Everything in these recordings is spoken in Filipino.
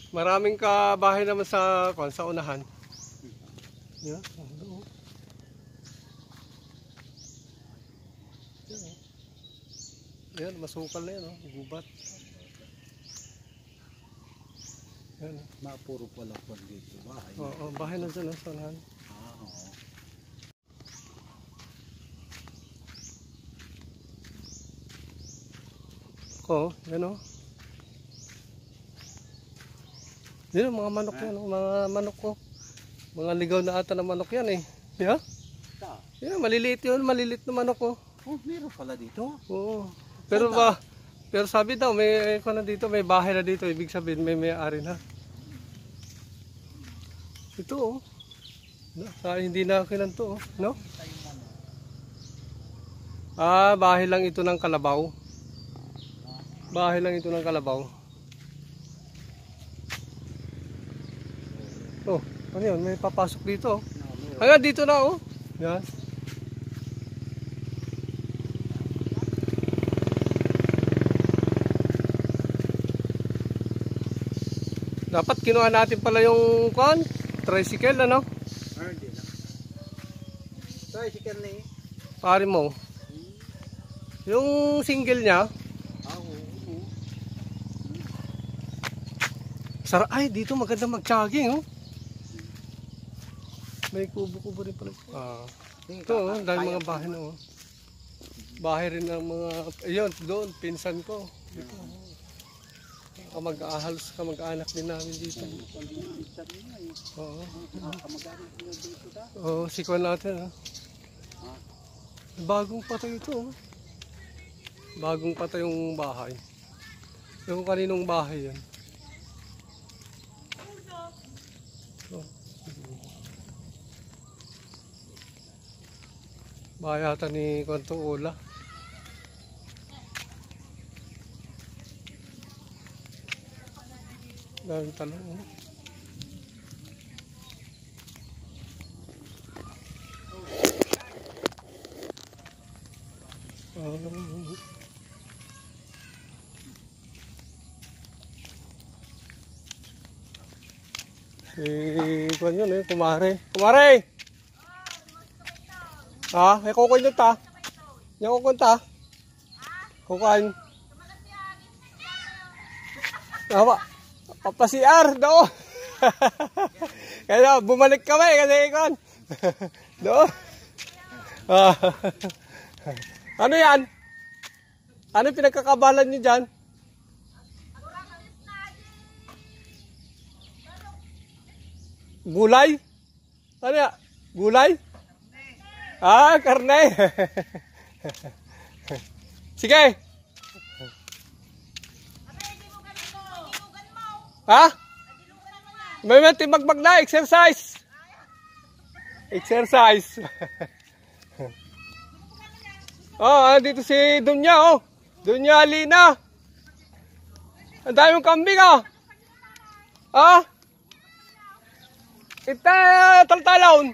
Maraming kabahay naman sa unahan. Yeah. Ayan, masukal na yan, oh. Gubat. Ayan. Mapuro pala po dito bahay. Oo, bahay na dyan, oh, sa unahan. Oo. Yan, oh. Yan, mga manok yan, oh. Mga manok, oh. Mga ligaw na ata na manok yan, eh. Yeah? Yan, maliliit yun, maliliit na manok, oh. Oh, meron pala dito. Oo. Pero sabi daw may dito, may bahay na dito, ibig sabihin may-ari na. Ito, oh. Hindi na kinanto, oh, no? Bahay lang ito ng kalabaw. Bahay lang ito ng kalabaw. Oh, ano yun? May papasok dito, oh. Hanggang dito na, oh. Yan. Dapat kinuha natin pala yung tricycle, ano? Hindi na. Tricycle na eh. Pare mo. Yung single niya. Ay, dito maganda mag-jogging, oh. May kubo-kubo rin pala. Ito, oh, dahil mga bahay na, oh. Bahay rin ng mga, ayun, doon, pinsan ko. Dito, halos kamag-anak din namin dito. Oo. Oo, sikuan natin, oh. Bagong patay ito, oh. Bagong patay yung bahay. Yung kaninong bahay yan. Oh. Bahay ata ni Kwanto Ola. Daming talong, oh. Kwan yun, eh, kumare. Kumare! May kukuin doon ta. Yung kukuin ta. Kukuin. Papasiar doon. Kaya bumalik kami kasi ikon. Doon. Ano yan? Ano pinagkakabalan niyo dyan? Gulay? Ano yan? Gulay? Karne. Sige. May timagbag na, exercise. Exercise. Dito si Dunya, oh. Dunya Alina. Ang dami mong kambing, ah. Taltalon.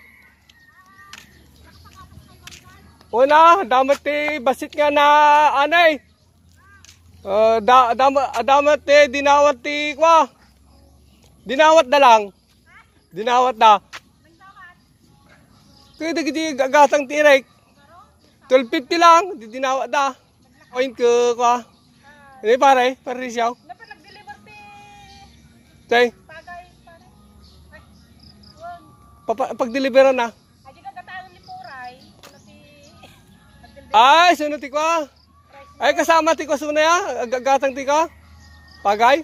Una, damat basit nga na anay. Damat dinawat kwa. Dinawat na lang. Dinawat na. Kaya di gagatang tirek. 12.50 lang, dinawat na. Oin ke kwa. Ini pare siyaw. Nag-deliver Tay. Pag-deliveran na. Ay, sunod ti kwa. Ay, kasama ti kwa suna ya. Gagatang ti ka. Pagay.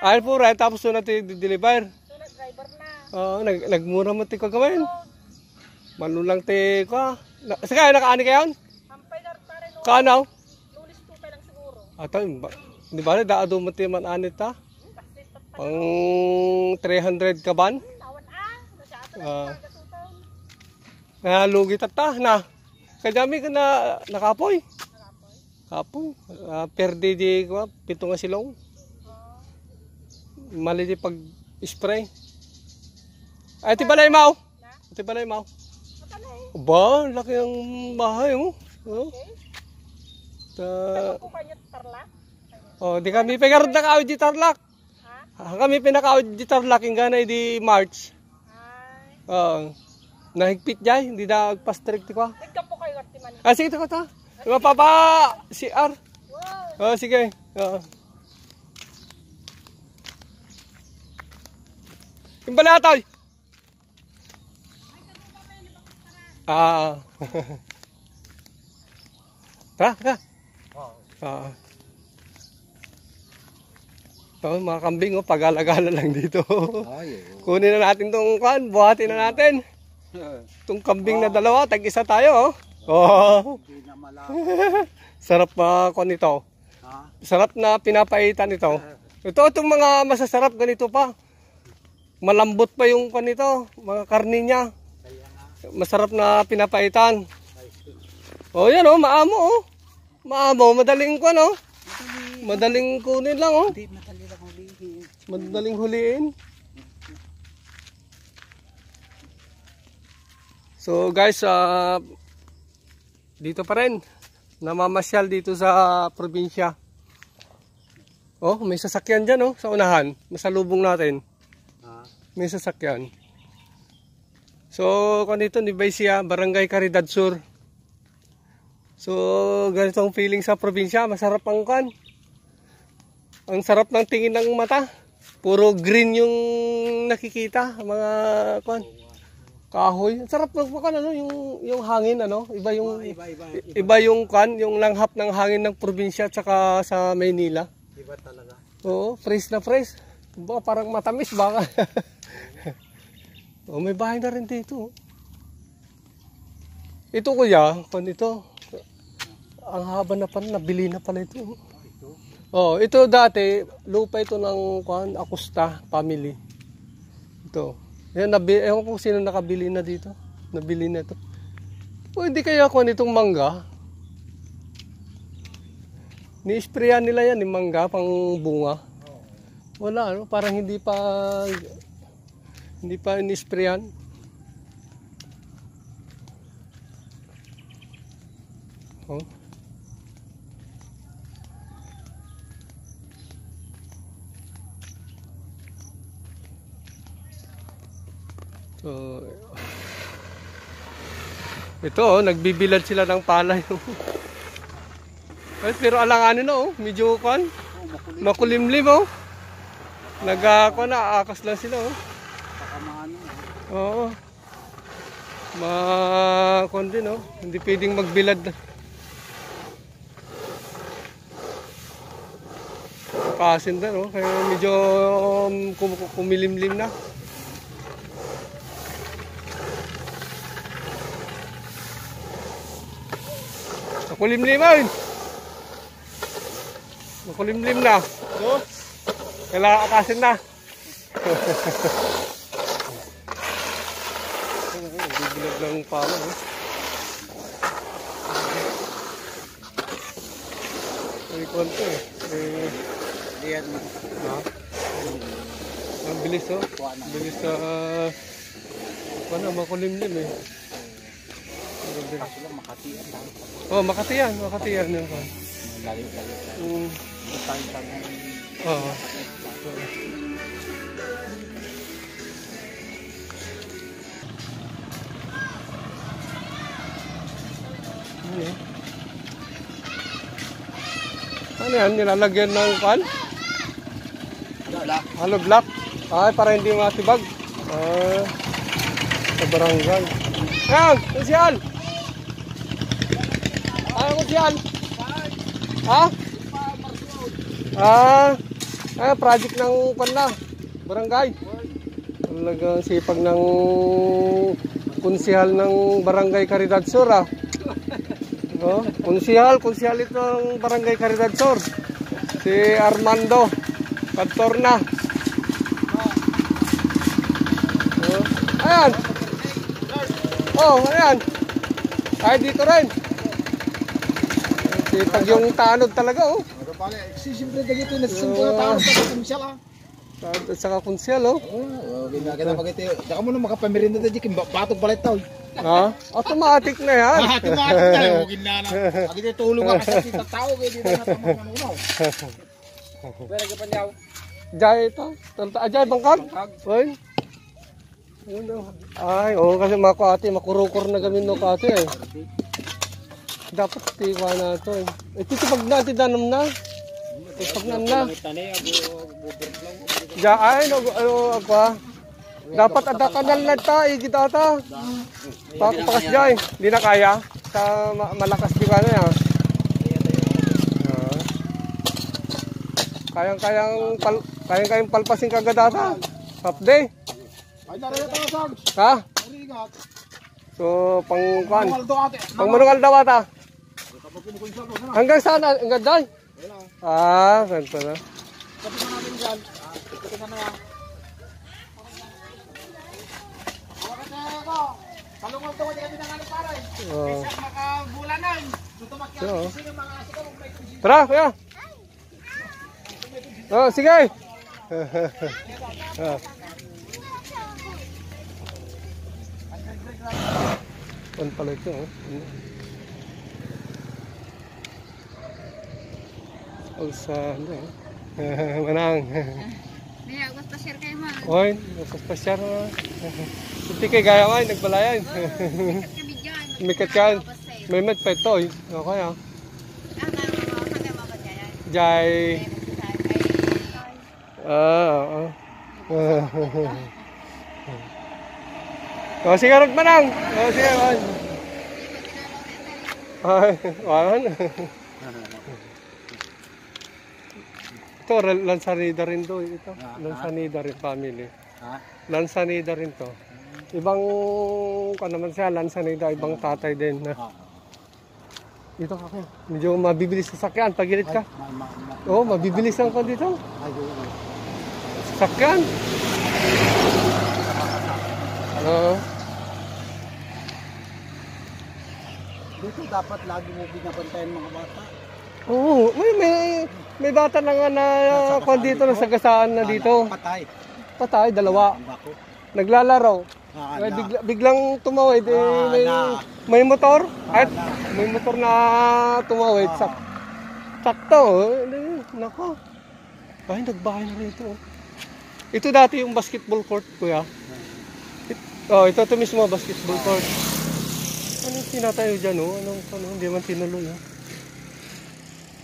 Ay, puray. Tapos sunod ti deliver. Sunod driver na. Nagmura mo ti kwa gawin. Manulang ti kwa. Sige, nakaani kayon? Hampay na pare no. Kanaw? Lulis 2 pa lang siguro. Hindi ba daado mo ti man anit ta? Pang 300 ka ban? Lugi tata na. Kadami ka na nakapoy. Kapoy. Per day di ko 7 nga silong. Mali di pag spray. Ay ti balay mau. Ti balay mau. Ba, laki ng bahay mo. Tarlac? Di kami pegar na ka di Tarlac. Kami pinaka-auditor laking gana di March. Ay. Nahigpit jay, hindi na agpa-strict ko. Nagka po kayo at timan. Sige ito ko ta. Mapapa CR. Wow. Sige. Yung balatoy. Tara. Mga kambing, pag-alagala lang dito. Ay, Kunin na natin tong kan, buhatin na natin. Itong kambing na dalawa, tag-isa tayo. hindi na malapit. Sarap kon ito. Ha? Sarap na pinapaitan ito. Itong mga masasarap ganito pa. Malambot pa yung kon ito, mga karni niya. Masarap na pinapaitan. Yan maamo Maamo, madaling kon Madaling kunin lang Hindi, madali lang hulihin. Madaling huliin. So guys, dito pa rin. Namamasyal dito sa probinsya. May sasakyan dyan sa unahan. Masalubong natin. Ha? May sasakyan. So kung dito ni Baysia, Barangay Caridad Sur. So ganitong feeling sa probinsya. Masarap ang kan. Ang sarap ng tingin ng mata. Puro green yung nakikita, mga kahoy. Ang sarap yung hangin Iba yung yung langhap ng hangin ng probinsya at saka sa Maynila. Iba talaga. Oo, fresh na fresh. Parang matamis baka. May bahay na rin dito. Ito kuya, ito. Ang haba na pala, nabili na pala ito. Ito dati, lupa ito ng Acosta family. Ito. Ewan ko sino nakabili na dito. Nabili na ito. Hindi kaya itong mangga. Ni-sprayan nila yan, yung mangga, pang bunga. Wala, parang hindi pa ni-sprayan. So, ito nagbibilad sila ng palay. Pero alanganin medyo makulimlim aakas lang sila din hindi pwedeng magbilad. Kasin din kaya medyo kumilimlim na. Makulimlim na. Kailangan akasin na. Bibilad lang pala. May konti Diyan mo. Ang bilis bilis makulimlim Kaso lang makatiyan lang. Makatiyan yun. Layo. Ano yan? Nilalagyan ng kan? Hollow block. Para hindi matibag. Sa barangay. Yan! Konsyal! Konsyal! Project ng barangay. Talagang sipag ng konsyal ng Barangay Caridad Sur. Konsyal ito ng Barangay Caridad Sur. Si Armando Cantorna. Ayan. Ayan. Ay dito rin. Sipag yung tanod talaga Simple dito na simple tao sa konsyal At saka konsyal Kita pagiti. Daka mo na makapamirinda di batog balit tao. Automatic na yan. Automatic na hugin na. Agito tulong ka sa tao kay dito na tamang manunaw. Pero ka panyaw. Jay ito. Jay, bangkag? Oy. Ay, oo, kasi mga kate, makurukur na kami no kate eh. Dapat tiwa na ito eh. Ito pag natidanam na. Pag na. Jay, ay, ano, ako dapat ada kanal na ta, kita ta. Pakas Jay, hindi na kaya. Sa malakas di ba na yan. Kayang palpasin kagad ata. Kapde. Ay, narito tayo, Sarge. Ha? Marigat. So, pang Maldo ate. manungal daw ata. Kapag kinukunsya mo, sana. Hanggang saan? Hanggang day? Wala. Ah, ganito na. Kapag na natin dyan. Ito na yan. Bakit na ako? Kalungal daw, hindi kami nangalit para eh. Oh. Kaysa makabulanan. Tutumakyan. Oo. Sino yung mga siguro may tunsip. Tara, kuya. Oh, sige. Ah. Pan pala ito, oh. Oh, ano, manang. Hindi, agos pa share kayo man. Oy, nagpasyar na. Hindi kay gaya nga, nagbalayan. Kami dyan. Mikat yan. May mat pa ito, eh. Okay, ah. Jai. Oo. Oh, sige, manang. Oh, sige, man. Ay, wahan. Ito, Lansanida rin to. Ito, Lansanida rin family. Ha? Lansanida rin to. Ibang, kung naman siya, Lansanida, ibang tatay din. Dito ka kaya. Medyo mabibilis sa sakyan. Pagilit ka. Oo, mabibilis ang ko dito. Sakyan. Oo. Dito dapat lagi mo binabantayan mga bata. Oo, may bata na nga na kung dito na sagasaan na dito. Patay. Patay, dalawa. Ang bako. Naglalaro. Ah, Ay, biglang tumawid. May motor. At may motor na tumawid. Sakto. Nako. Ay, nagbahay na rito. Ito dati yung basketball court, kuya. Oh, ito mismo basketball court. Anong tinatayo dyan, oh? Ano, hindi man tinuloy, oh.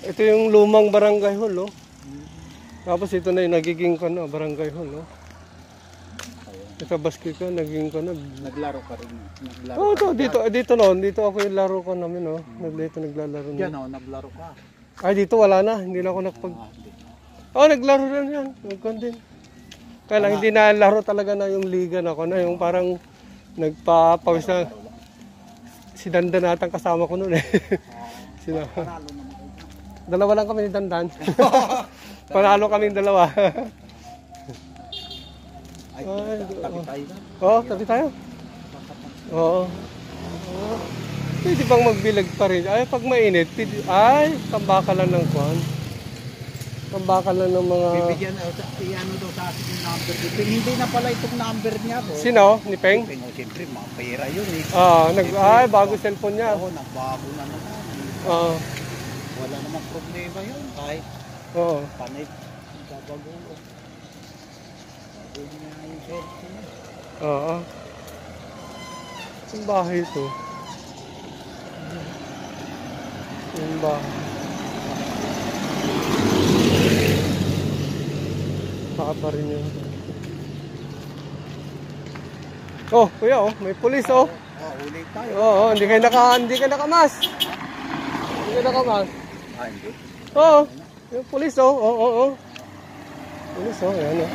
Ito yung lumang barangay hall, oh. Tapos ito na yung nagiging barangay hall, oh. Ito basket ko, naging naglaro ka rin. Oh, dito noon. Dito ako yung laro ko namin, oh. Dito naglalaro na. Yan, naglaro ka. Ay, dito wala na. Hindi na ako Oh, naglaro rin yan. Nagkon din. Kaya lang, hindi na laro talaga na yung liga na ako na. Yung parang nagpapawis na. Si Dandan natang kasama ko noon eh. Dalawa lang kami ni Dandan. Panalo kaming dalawa. Ay, tabi tayo na. Oo, tabi tayo. Oo. Pwede bang magbilag pa rin? Ay, pag mainit, tambakalan ng kwan. Tambakalan ng mga... Bibigyan, ano daw sa akin yung number. Hindi na pala itong number niya. Sino? Ni Peng? Peng, siyempre, mga pera yun eh. Bago cellphone niya. Oo, nagbago na naman. Wala namang problema yun. Kahit panay, babago. Bago niya yung cellphone niya. Oo. Yung bahay ito. Yung bahay. Baka pa rin yun. Oh, kuya, oh, may pulis, oh. Ulit tayo. Oo, hindi ka nakamas. Hindi ka nakamas. Hindi. Oo, yung pulis, oh. Oo. Pulis, oh, yan, oh.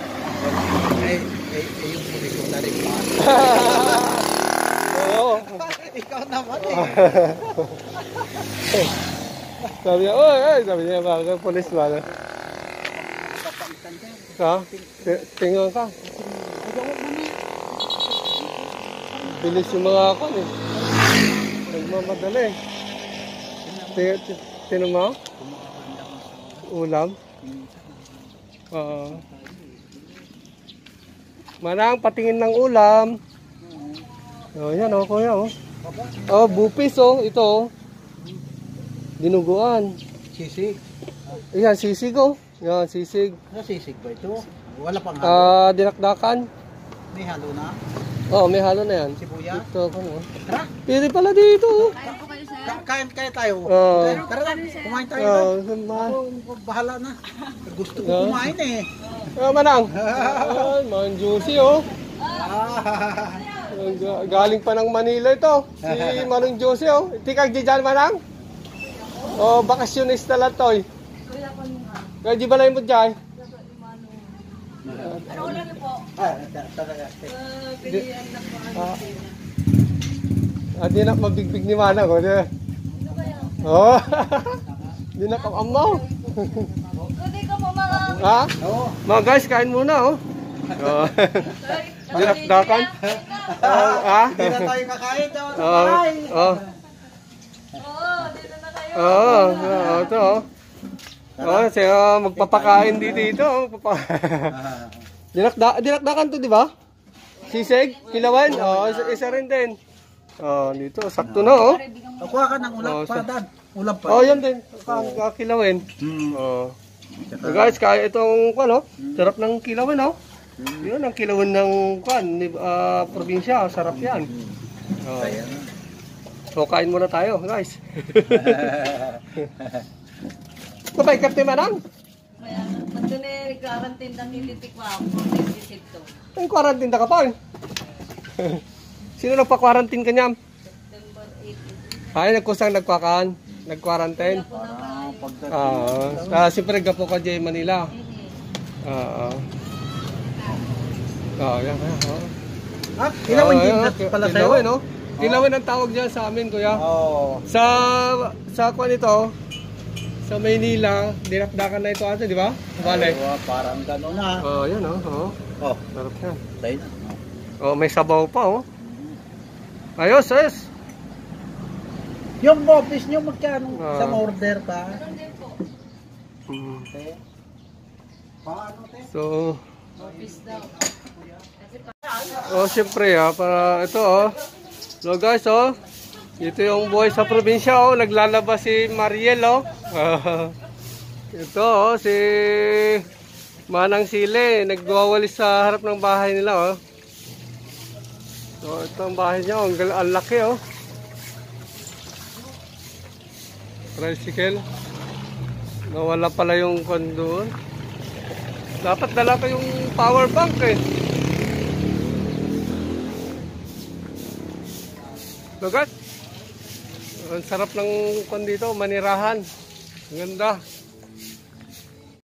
Yung pulis ko na rin pa. Oo. Ikaw naman Sabi niya, sabi niya, bakit pulis ba? Ha? Tingnan ka. Bilis yung mga ako eh. Nagmamadali. Tinan mo? Ulam? Manang, patingin ng ulam. Yan o, kuya o. Bupis o, ito o. Dinuguan. Sisig. Ayan, sisig o. Yan, sisig. Nasisig ba ito? Wala pang halo. Dinakdakan. May halo na. Oh, may halo na yan. Sibuya. Ito, ano. Tara. Pili pala dito. Kain po kayo, sir. Kain kaya tayo. Oo. Tara na. Kumain tayo. Bahala na. Gusto ko kumain eh. Manang. Man juicy oh. Galing pa ng Manila ito. Si Manong Jose oh. Tikag di dyan Manang. Oh, bakasyonista lang to eh. Kaya di balay mo dyan. Ano ulan niyo po? Di na mabigbig ni Manang oh. Oh. Di na kamamaw. Hindi ka po mga... Ha? Mga guys, kain muna oh. Dinakdakan. Hindi na tayo kakain. Oo, dito na kayo. ito oh. Siya magpapakain dito. Dinakdakan to, di ba? Sisig, kilawan. Isa rin din. Dito, sakto na oh. Kuha ka ng ulam pa, Dan. Ulam pa. Yan din. Kilawin. So guys, kaya itong sarap ng kilawin oh. Yun ang kilawin ng probinsya, sarap yan. So kain muna tayo, guys. Kapay karte Manang? Kaya, pati na quarantine ng nilitikwa ako, isip to. Ang quarantine ka pa. Sino nagpa-quarantine ka niya? September 18. Ay, nag-quarantine. Siyempre gapo ka dyan Manila. Yan. Kilawin din pala sa'yo. Kilawin, no? Kilawin ang tawag dyan sa amin, kuya. Sa kwan ito, sa Maynila, dinakdakan na ito ate, di ba? Bale. Parang gano'n na. Yan, oh. Sarap yan. Tayo na. May sabaw pa, oh. Ayos. Yung office nyo, magkano sa order pa? Paano, te? So, Office daw. siyempre para ito So guys, ito yung buhay sa probinsya naglalaba si Mariel ito si Manang Sile, nagwawalis sa harap ng bahay nila So ito ang bahay niya, ang laki Tricycle. Nawala pala yung kondo. Dapat dala ko yung power bank So guys, ang sarap ng kon dito, manirahan. Ang ganda.